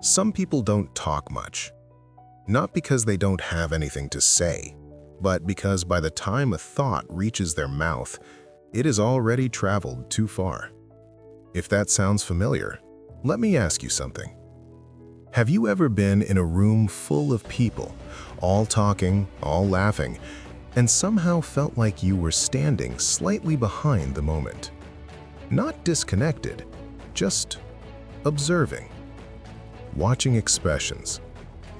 Some people don't talk much, not because they don't have anything to say, but because by the time a thought reaches their mouth, it has already traveled too far. If that sounds familiar, let me ask you something. Have you ever been in a room full of people, all talking, all laughing, and somehow felt like you were standing slightly behind the moment? Not disconnected, just observing. Watching expressions,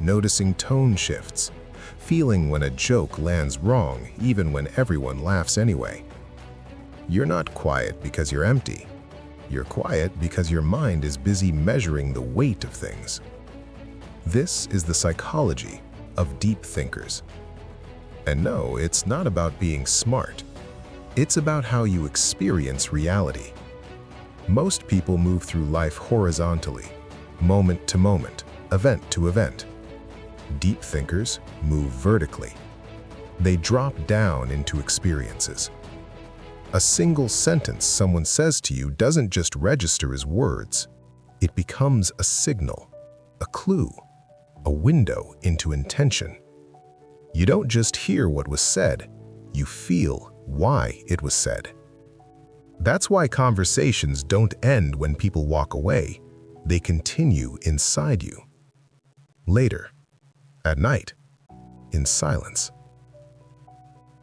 noticing tone shifts, feeling when a joke lands wrong even when everyone laughs anyway. You're not quiet because you're empty. You're quiet because your mind is busy measuring the weight of things. This is the psychology of deep thinkers. And no, it's not about being smart. It's about how you experience reality. Most people move through life horizontally, moment to moment, event to event. Deep thinkers move vertically. They drop down into experiences. A single sentence someone says to you doesn't just register as words. It becomes a signal, a clue, a window into intention. You don't just hear what was said, you feel why it was said. That's why conversations don't end when people walk away. They continue inside you. Later, at night, in silence.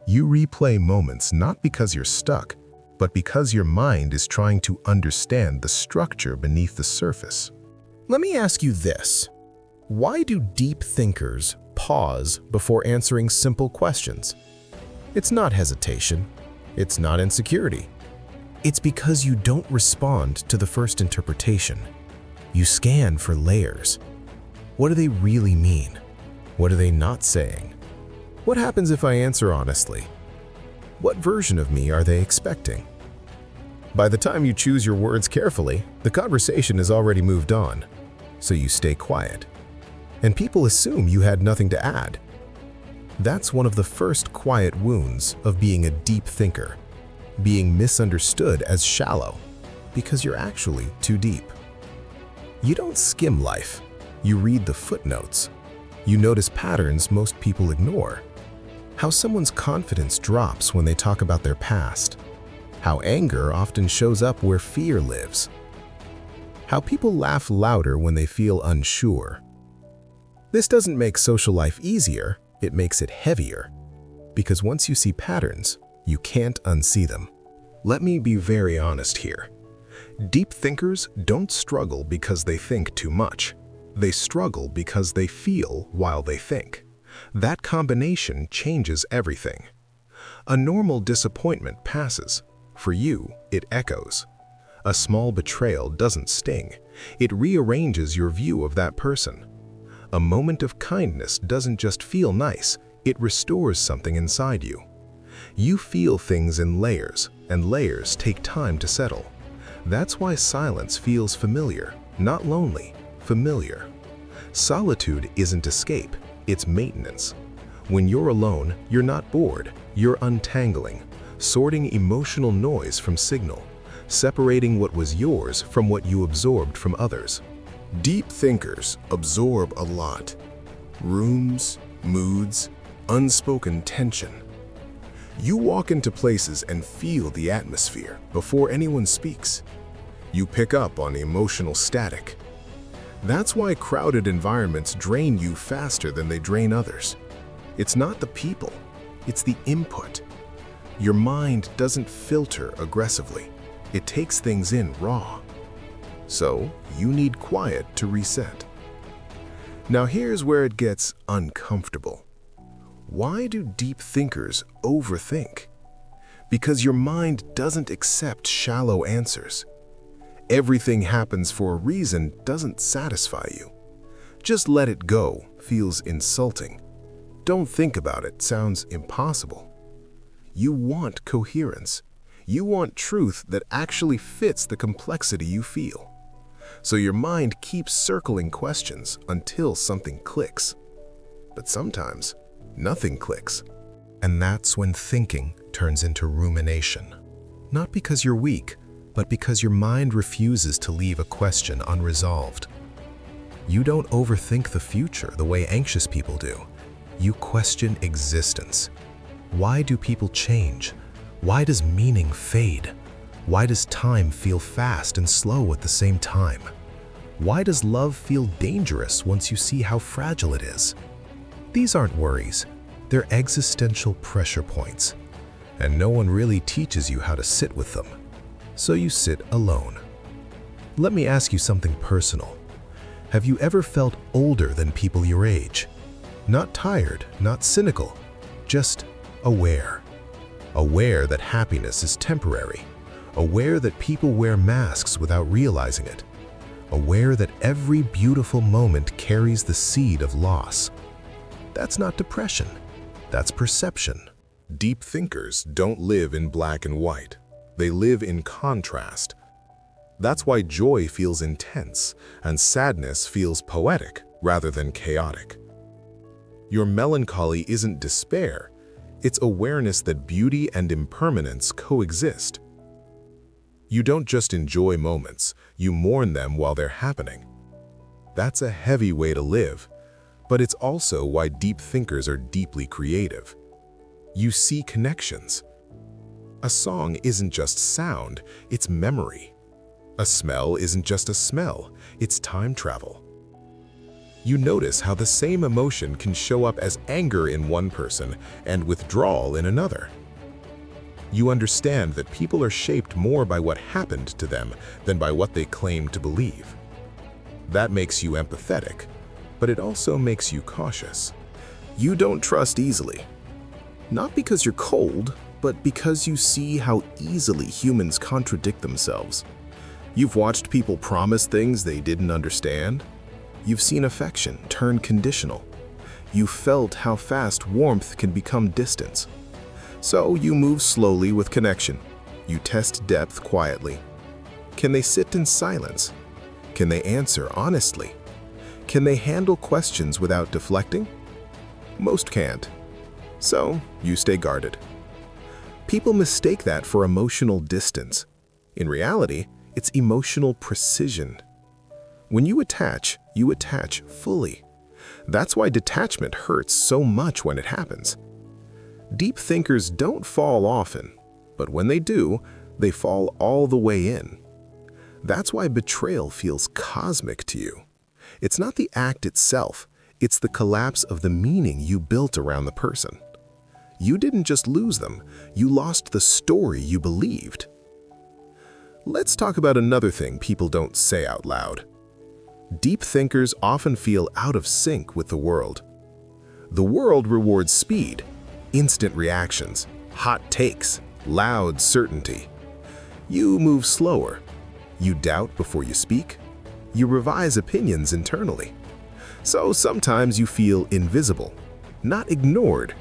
You replay moments not because you're stuck, but because your mind is trying to understand the structure beneath the surface. Let me ask you this. Why do deep thinkers pause before answering simple questions? It's not hesitation. It's not insecurity. It's because you don't respond to the first interpretation. You scan for layers. What do they really mean? What are they not saying? What happens if I answer honestly? What version of me are they expecting? By the time you choose your words carefully, the conversation has already moved on, so you stay quiet. And people assume you had nothing to add. That's one of the first quiet wounds of being a deep thinker, being misunderstood as shallow, because you're actually too deep. You don't skim life. You read the footnotes. You notice patterns most people ignore. How someone's confidence drops when they talk about their past. How anger often shows up where fear lives. How people laugh louder when they feel unsure. This doesn't make social life easier, it makes it heavier. Because once you see patterns, you can't unsee them. Let me be very honest here. Deep thinkers don't struggle because they think too much. They struggle because they feel while they think. That combination changes everything. A normal disappointment passes. For you, it echoes. A small betrayal doesn't sting. It rearranges your view of that person. A moment of kindness doesn't just feel nice, it restores something inside you. You feel things in layers, and layers take time to settle. That's why silence feels familiar, not lonely, familiar. Solitude isn't escape, it's maintenance. When you're alone, you're not bored, you're untangling, sorting emotional noise from signal, separating what was yours from what you absorbed from others. Deep thinkers absorb a lot. Rooms, moods, unspoken tension. You walk into places and feel the atmosphere before anyone speaks. You pick up on emotional static. That's why crowded environments drain you faster than they drain others. It's not the people, it's the input. Your mind doesn't filter aggressively. It takes things in raw. So you need quiet to reset. Now here's where it gets uncomfortable. Why do deep thinkers overthink? Because your mind doesn't accept shallow answers. Everything happens for a reason doesn't satisfy you. Just let it go feels insulting. Don't think about it sounds impossible. You want coherence. You want truth that actually fits the complexity you feel. So your mind keeps circling questions until something clicks. But sometimes, nothing clicks. And that's when thinking turns into rumination. Not because you're weak, but because your mind refuses to leave a question unresolved. You don't overthink the future the way anxious people do. You question existence. Why do people change? Why does meaning fade? Why does time feel fast and slow at the same time? Why does love feel dangerous once you see how fragile it is? These aren't worries. They're existential pressure points. And no one really teaches you how to sit with them. So you sit alone. Let me ask you something personal. Have you ever felt older than people your age? Not tired, not cynical, just aware. Aware that happiness is temporary. Aware that people wear masks without realizing it. Aware that every beautiful moment carries the seed of loss. That's not depression. That's perception. Deep thinkers don't live in black and white. They live in contrast. That's why joy feels intense and sadness feels poetic rather than chaotic. Your melancholy isn't despair. It's awareness that beauty and impermanence coexist. You don't just enjoy moments, you mourn them while they're happening. That's a heavy way to live, but it's also why deep thinkers are deeply creative. You see connections. A song isn't just sound, it's memory. A smell isn't just a smell, it's time travel. You notice how the same emotion can show up as anger in one person and withdrawal in another. You understand that people are shaped more by what happened to them than by what they claim to believe. That makes you empathetic, but it also makes you cautious. You don't trust easily. Not because you're cold, but because you see how easily humans contradict themselves. You've watched people promise things they didn't understand. You've seen affection turn conditional. You've felt how fast warmth can become distance. So you move slowly with connection. You test depth quietly. Can they sit in silence? Can they answer honestly? Can they handle questions without deflecting? Most can't. So you stay guarded. People mistake that for emotional distance. In reality, it's emotional precision. When you attach fully. That's why detachment hurts so much when it happens. Deep thinkers don't fall often, but when they do, they fall all the way in. That's why betrayal feels cosmic to you. It's not the act itself, it's the collapse of the meaning you built around the person. You didn't just lose them, you lost the story you believed. Let's talk about another thing people don't say out loud. Deep thinkers often feel out of sync with the world. The world rewards speed, instant reactions, hot takes, loud certainty. You move slower. You doubt before you speak. You revise opinions internally. So sometimes you feel invisible, not ignored,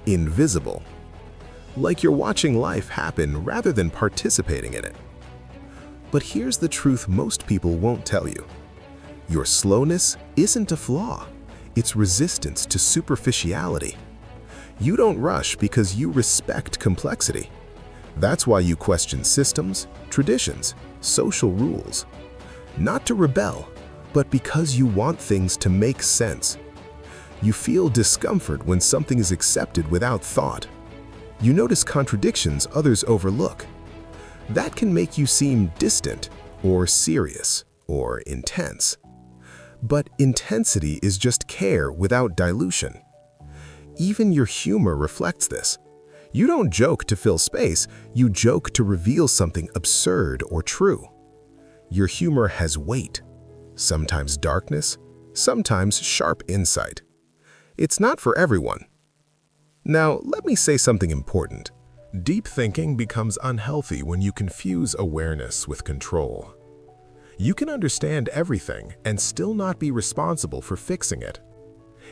invisible. Like you're watching life happen rather than participating in it. But here's the truth most people won't tell you. Your slowness isn't a flaw. It's resistance to superficiality. You don't rush because you respect complexity. That's why you question systems, traditions, social rules. Not to rebel, but because you want things to make sense. You feel discomfort when something is accepted without thought. You notice contradictions others overlook. That can make you seem distant, or serious, or intense. But intensity is just care without dilution. Even your humor reflects this. You don't joke to fill space, you joke to reveal something absurd or true. Your humor has weight, sometimes darkness, sometimes sharp insight. It's not for everyone. Now, let me say something important. Deep thinking becomes unhealthy when you confuse awareness with control. You can understand everything and still not be responsible for fixing it.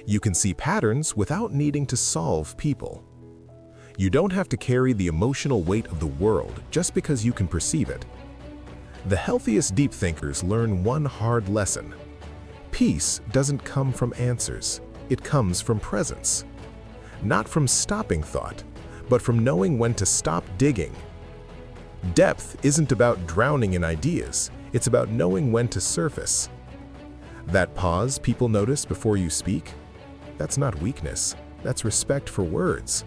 You can see patterns without needing to solve people. You don't have to carry the emotional weight of the world just because you can perceive it. The healthiest deep thinkers learn one hard lesson. Peace doesn't come from answers, it comes from presence. Not from stopping thought, but from knowing when to stop digging. Depth isn't about drowning in ideas, it's about knowing when to surface. That pause people notice before you speak? That's not weakness, that's respect for words.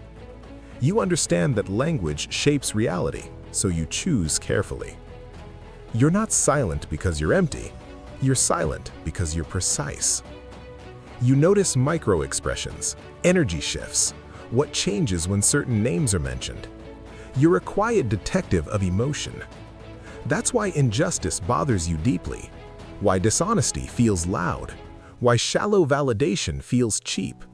You understand that language shapes reality, so you choose carefully. You're not silent because you're empty. You're silent because you're precise. You notice micro-expressions, energy shifts, what changes when certain names are mentioned. You're a quiet detective of emotion. That's why injustice bothers you deeply, why dishonesty feels loud, why shallow validation feels cheap.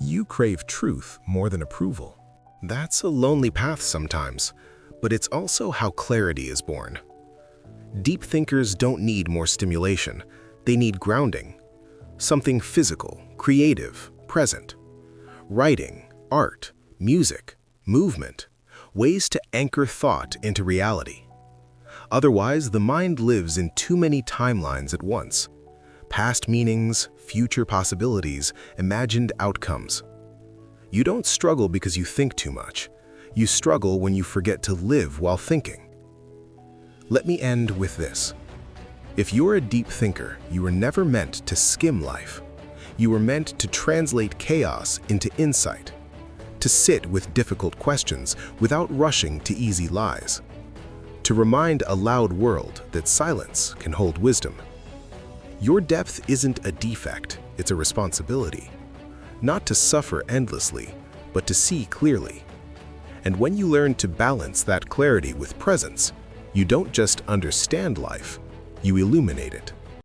You crave truth more than approval. That's a lonely path sometimes, but it's also how clarity is born. Deep thinkers don't need more stimulation, they need grounding. Something physical, creative, present. Writing, art, music, movement, ways to anchor thought into reality. Otherwise, the mind lives in too many timelines at once. Past meanings, future possibilities, imagined outcomes. You don't struggle because you think too much. You struggle when you forget to live while thinking. Let me end with this. If you're a deep thinker, you were never meant to skim life. You were meant to translate chaos into insight, to sit with difficult questions without rushing to easy lies, to remind a loud world that silence can hold wisdom. Your depth isn't a defect, it's a responsibility. Not to suffer endlessly, but to see clearly. And when you learn to balance that clarity with presence, you don't just understand life, you illuminate it.